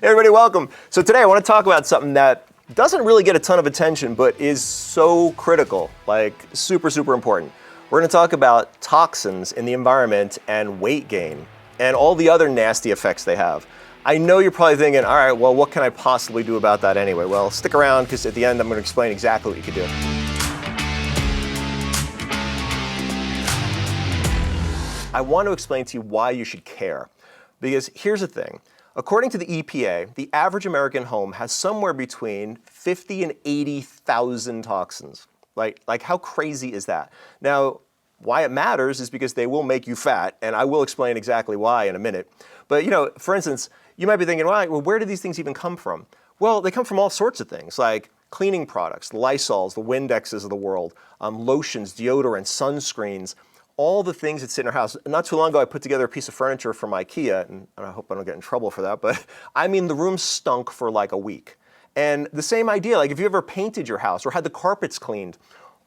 everybody, welcome. So today I want to talk about something that doesn't really get a ton of attention, but is so critical, like super, super important. We're going to talk about toxins in the environment and weight gain and all the other nasty effects they have. I know you're probably thinking, all right, well, what can I possibly do about that anyway? Well, stick around because at the end I'm going to explain exactly what you can do. I want to explain to you why you should care. Because here's the thing. According to the EPA, the average American home has somewhere between 50 and 80,000 toxins. Like how crazy is that? Now, why it matters is because they will make you fat, and I will explain exactly why in a minute. But for instance, you might be thinking, well, where do these things even come from? Well, they come from all sorts of things, like cleaning products, the Lysols, the Windexes of the world, lotions, deodorants, sunscreens, all the things that sit in our house. Not too long ago, I put together a piece of furniture from IKEA, and I hope I don't get in trouble for that, but I mean, the room stunk for like a week. And the same idea, like if you ever painted your house or had the carpets cleaned,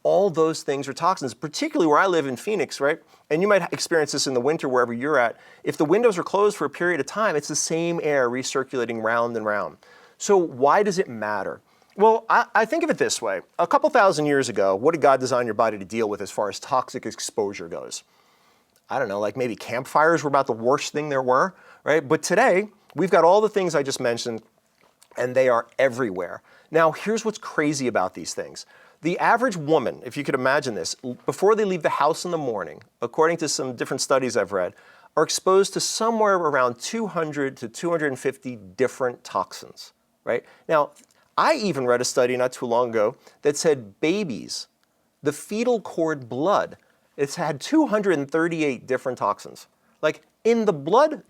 all those things are toxins, particularly where I live in Phoenix, right? And you might experience this in the winter wherever you're at. If the windows are closed for a period of time, it's the same air recirculating round and round. So why does it matter? Well, I think of it this way. A couple thousand years ago, what did God design your body to deal with as far as toxic exposure goes? I don't know, like maybe campfires were about the worst thing there were, right? But today, we've got all the things I just mentioned, and they are everywhere. Now, here's what's crazy about these things. The average woman, if you could imagine this, before they leave the house in the morning, according to some different studies I've read, are exposed to somewhere around 200 to 250 different toxins, right? Now, I even read a study not too long ago that said babies, the fetal cord blood, it's had 238 different toxins. Like in the blood,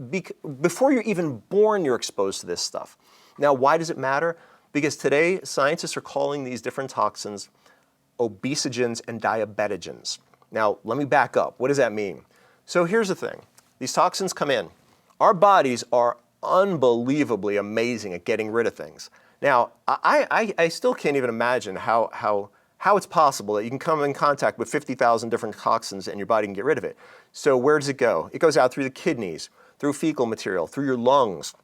before you're even born, you're exposed to this stuff. Now, why does it matter? Because today, scientists are calling these different toxins obesogens and diabetogens. Now, let me back up. What does that mean? So here's the thing. These toxins come in. Our bodies are unbelievably amazing at getting rid of things. Now, I still can't even imagine how it's possible that you can come in contact with 50,000 different toxins and your body can get rid of it. So where does it go? It goes out through the kidneys, through fecal material, through your lungs.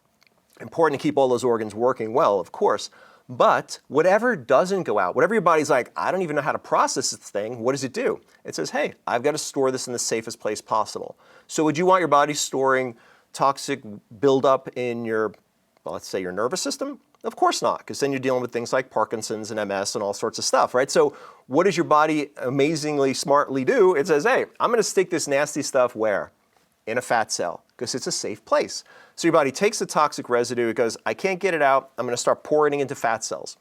Important to keep all those organs working well, of course. But whatever doesn't go out, whatever your body's like, I don't even know how to process this thing, what does it do? It says, hey, I've got to store this in the safest place possible. So would you want your body storing toxic buildup in your, well, let's say your nervous system? Of course not, because then you're dealing with things like Parkinson's and MS and all sorts of stuff, right? So what does your body amazingly smartly do? It says, hey, I'm going to stick this nasty stuff where? In a fat cell, because it's a safe place. So your body takes the toxic residue, it goes, I can't get it out, I'm going to start pouring it into fat cells.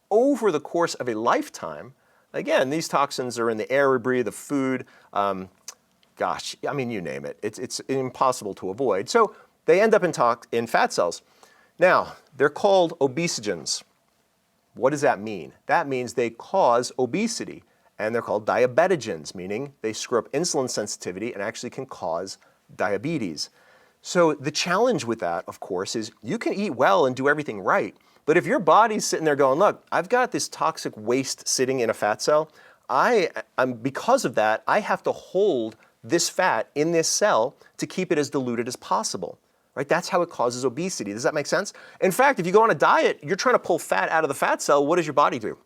Over the course of a lifetime, again, these toxins are in the air we breathe, the food, gosh, I mean, you name it. It's impossible to avoid. So they end up in fat cells. Now, they're called obesogens. What does that mean? That means they cause obesity, and they're called diabetogens, meaning they screw up insulin sensitivity and actually can cause diabetes. So the challenge with that, of course, is you can eat well and do everything right, but if your body's sitting there going, look, I've got this toxic waste sitting in a fat cell, because of that, I have to hold this fat in this cell to keep it as diluted as possible. Right? That's how it causes obesity. Does that make sense? In fact, if you go on a diet, you're trying to pull fat out of the fat cell, what does your body do?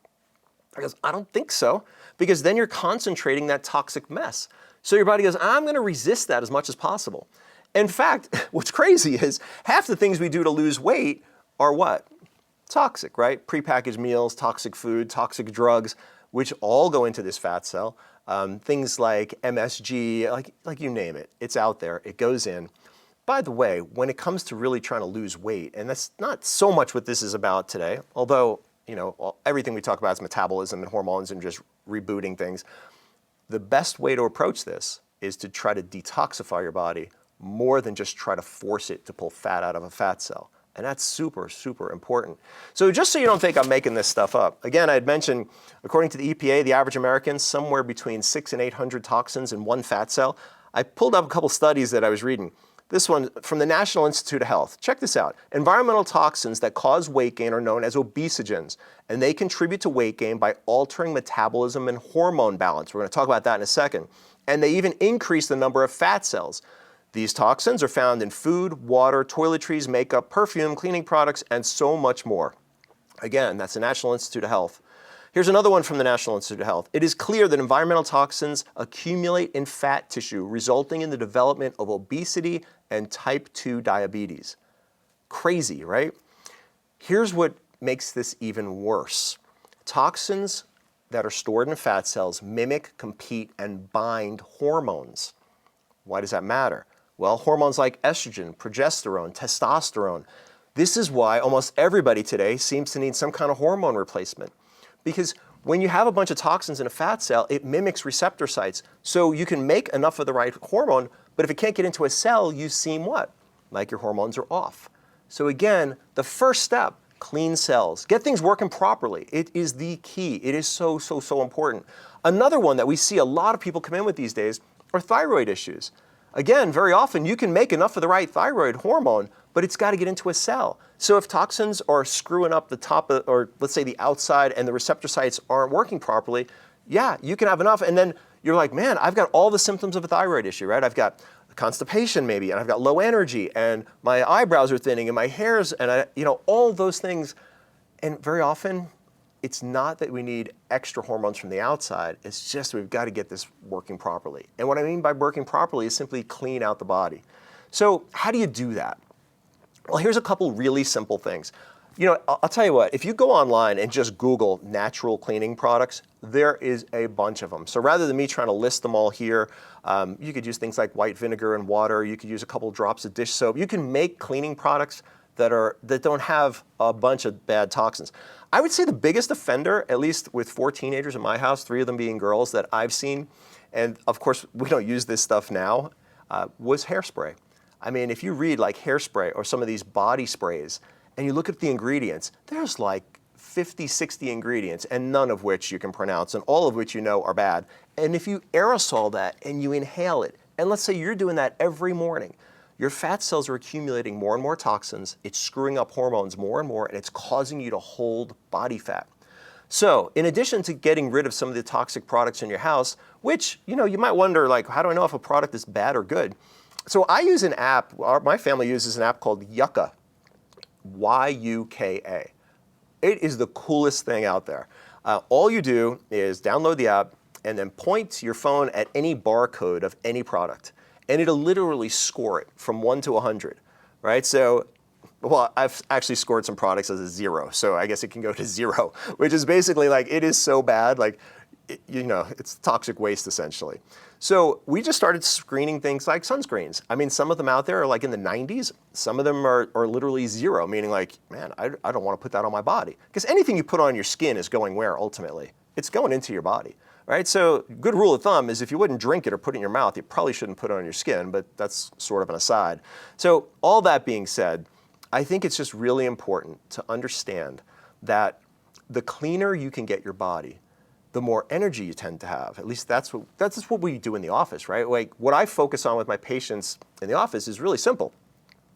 It goes, I don't think so, because then you're concentrating that toxic mess. So your body goes, I'm going to resist that as much as possible. In fact, what's crazy is half the things we do to lose weight are what? Toxic, right? Prepackaged meals, toxic food, toxic drugs, which all go into this fat cell. Things like MSG, like you name it, it's out there, it goes in. By the way, when it comes to really trying to lose weight, and that's not so much what this is about today, although everything we talk about is metabolism and hormones and just rebooting things, the best way to approach this is to try to detoxify your body more than just try to force it to pull fat out of a fat cell. And that's super, super important. So just so you don't think I'm making this stuff up, again, I had mentioned, according to the EPA, the average American, somewhere between 600 and 800 toxins in one fat cell. I pulled up a couple studies that I was reading. This one from the National Institute of Health. Check this out. Environmental toxins that cause weight gain are known as obesogens, and they contribute to weight gain by altering metabolism and hormone balance. We're going to talk about that in a second. And they even increase the number of fat cells. These toxins are found in food, water, toiletries, makeup, perfume, cleaning products, and so much more. Again, that's the National Institute of Health. Here's another one from the National Institute of Health. It is clear that environmental toxins accumulate in fat tissue, resulting in the development of obesity and type 2 diabetes. Crazy, right? Here's what makes this even worse. Toxins that are stored in fat cells mimic, compete, and bind hormones. Why does that matter? Well, hormones like estrogen, progesterone, testosterone. This is why almost everybody today seems to need some kind of hormone replacement. Because when you have a bunch of toxins in a fat cell, it mimics receptor sites. So you can make enough of the right hormone, but if it can't get into a cell, you seem what? Like your hormones are off. So again, the first step, clean cells. Get things working properly. It is the key. It is so important. Another one that we see a lot of people come in with these days are thyroid issues. Again, very often you can make enough of the right thyroid hormone, but it's got to get into a cell. So if toxins are screwing up the top of, or let's say the outside, and the receptor sites aren't working properly, yeah, you can have enough. And then you're like, man, I've got all the symptoms of a thyroid issue, right? I've got constipation maybe, and I've got low energy, and my eyebrows are thinning, and my hair's, and all those things. And very often, it's not that we need extra hormones from the outside, it's just we've got to get this working properly. And what I mean by working properly is simply clean out the body. So how do you do that? Well, here's a couple really simple things. I'll tell you what, if you go online and just Google natural cleaning products, there is a bunch of them. So rather than me trying to list them all here, you could use things like white vinegar and water, you could use a couple drops of dish soap. You can make cleaning products that don't have a bunch of bad toxins. I would say the biggest offender, at least with 4 teenagers in my house, 3 of them being girls that I've seen, and of course we don't use this stuff now, was hairspray. I mean, if you read like hairspray or some of these body sprays and you look at the ingredients, there's like 50, 60 ingredients, and none of which you can pronounce, and all of which are bad. And if you aerosol that and you inhale it, and let's say you're doing that every morning, your fat cells are accumulating more and more toxins, it's screwing up hormones more and more, and it's causing you to hold body fat. So in addition to getting rid of some of the toxic products in your house, which you might wonder, like, how do I know if a product is bad or good? So I use an app, my family uses an app called Yucca, Y-U-K-A. It is the coolest thing out there. All you do is download the app and then point your phone at any barcode of any product, and it'll literally score it from 1 to 100, right? So, well, I've actually scored some products as a 0, so I guess it can go to 0, which is basically like, it is so bad, like, it's toxic waste essentially. So we just started screening things like sunscreens. I mean, some of them out there are like in the 90s. Some of them are literally 0, meaning like, man, I don't want to put that on my body. Because anything you put on your skin is going where ultimately? It's going into your body, right? So good rule of thumb is if you wouldn't drink it or put it in your mouth, you probably shouldn't put it on your skin, but that's sort of an aside. So all that being said, I think it's just really important to understand that the cleaner you can get your body, the more energy you tend to have. At least that's what we do in the office, right? Like what I focus on with my patients in the office is really simple.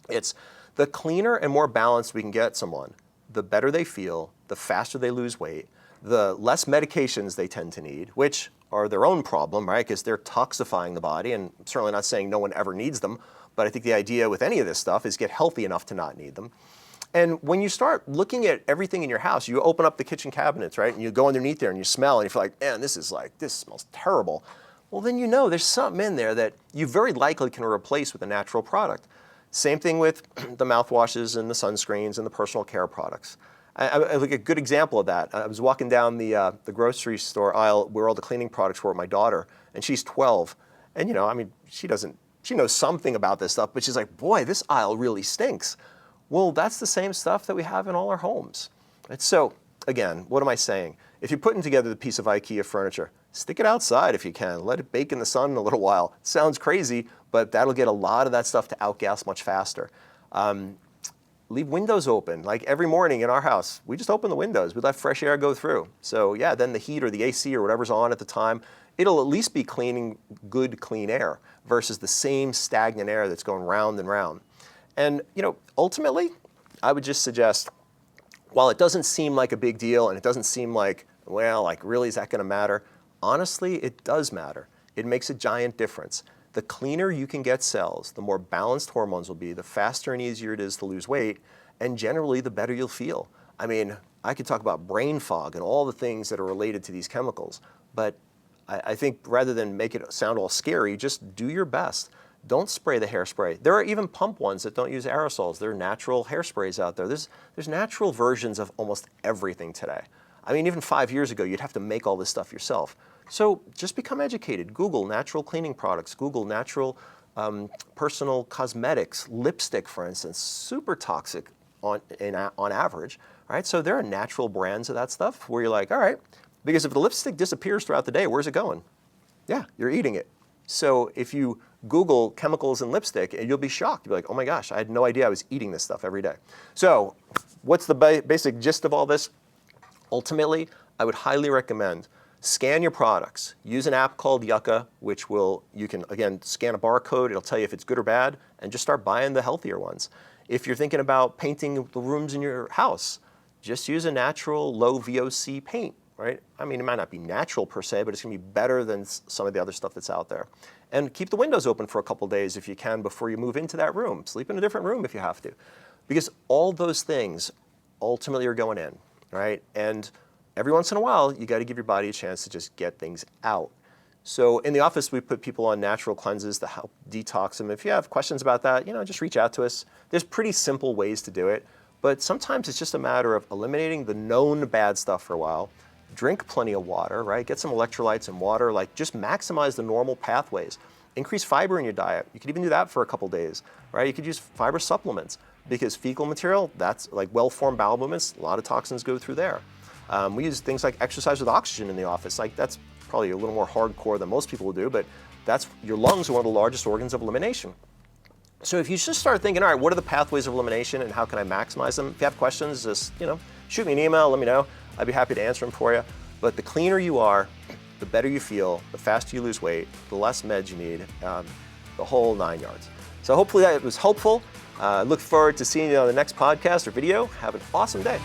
It's the cleaner and more balanced we can get someone, the better they feel, the faster they lose weight, the less medications they tend to need, which are their own problem, right? Because they're toxifying the body, and I'm certainly not saying no one ever needs them, but I think the idea with any of this stuff is get healthy enough to not need them. And when you start looking at everything in your house, you open up the kitchen cabinets, right? And you go underneath there and you smell and you feel like, man, this smells terrible. Well, then there's something in there that you very likely can replace with a natural product. Same thing with the mouthwashes and the sunscreens and the personal care products. Like a good example of that, I was walking down the grocery store aisle where all the cleaning products were with my daughter, and she's 12. And she knows something about this stuff, but she's like, boy, this aisle really stinks. Well, that's the same stuff that we have in all our homes. And so, again, what am I saying? If you're putting together the piece of IKEA furniture, stick it outside if you can. Let it bake in the sun in a little while. It sounds crazy, but that'll get a lot of that stuff to outgas much faster. Leave windows open. Like every morning in our house, we just open the windows. We let fresh air go through. So yeah, then the heat or the AC or whatever's on at the time, it'll at least be cleaning good, clean air versus the same stagnant air that's going round and round. And ultimately, I would just suggest, while it doesn't seem like a big deal and it doesn't seem like, well, like really is that going to matter? Honestly, it does matter. It makes a giant difference. the cleaner you can get cells, the more balanced hormones will be, the faster and easier it is to lose weight, and generally the better you'll feel. I mean, I could talk about brain fog and all the things that are related to these chemicals, but I think rather than make it sound all scary, just do your best. Don't spray the hairspray. There are even pump ones that don't use aerosols. There are natural hairsprays out there. There's natural versions of almost everything today. I mean, even 5 years ago, you'd have to make all this stuff yourself. So just become educated. Google natural cleaning products. Google natural personal cosmetics. Lipstick, for instance, super toxic on average. All right, so there are natural brands of that stuff where you're like, all right, because if the lipstick disappears throughout the day, where's it going? Yeah, you're eating it. So if you Google chemicals in lipstick, you'll be shocked. You'll be like, oh my gosh, I had no idea I was eating this stuff every day. So what's the basic gist of all this? Ultimately, I would highly recommend scan your products. Use an app called Yucca, which you can, again, scan a barcode. It'll tell you if it's good or bad, and just start buying the healthier ones. If you're thinking about painting the rooms in your house, just use a natural low VOC paint, right? I mean, it might not be natural per se, but it's gonna be better than some of the other stuff that's out there. And keep the windows open for a couple days if you can before you move into that room. Sleep in a different room if you have to. Because all those things ultimately are going in, right? And every once in a while, you gotta give your body a chance to just get things out. So in the office, we put people on natural cleanses to help detox them. If you have questions about that, just reach out to us. There's pretty simple ways to do it, but sometimes it's just a matter of eliminating the known bad stuff for a while. Drink plenty of water, right? Get some electrolytes and water, like just maximize the normal pathways. Increase fiber in your diet. You could even do that for a couple days, right? You could use fiber supplements because fecal material, that's like well-formed bowel movements, a lot of toxins go through there. We use things like exercise with oxygen in the office. Like that's probably a little more hardcore than most people will do, but your lungs are one of the largest organs of elimination. So if you just start thinking, all right, what are the pathways of elimination and how can I maximize them? If you have questions, just shoot me an email, let me know. I'd be happy to answer them for you. But the cleaner you are, the better you feel, the faster you lose weight, the less meds you need, the whole 9 yards. So hopefully that was helpful. Look forward to seeing you on the next podcast or video. Have an awesome day.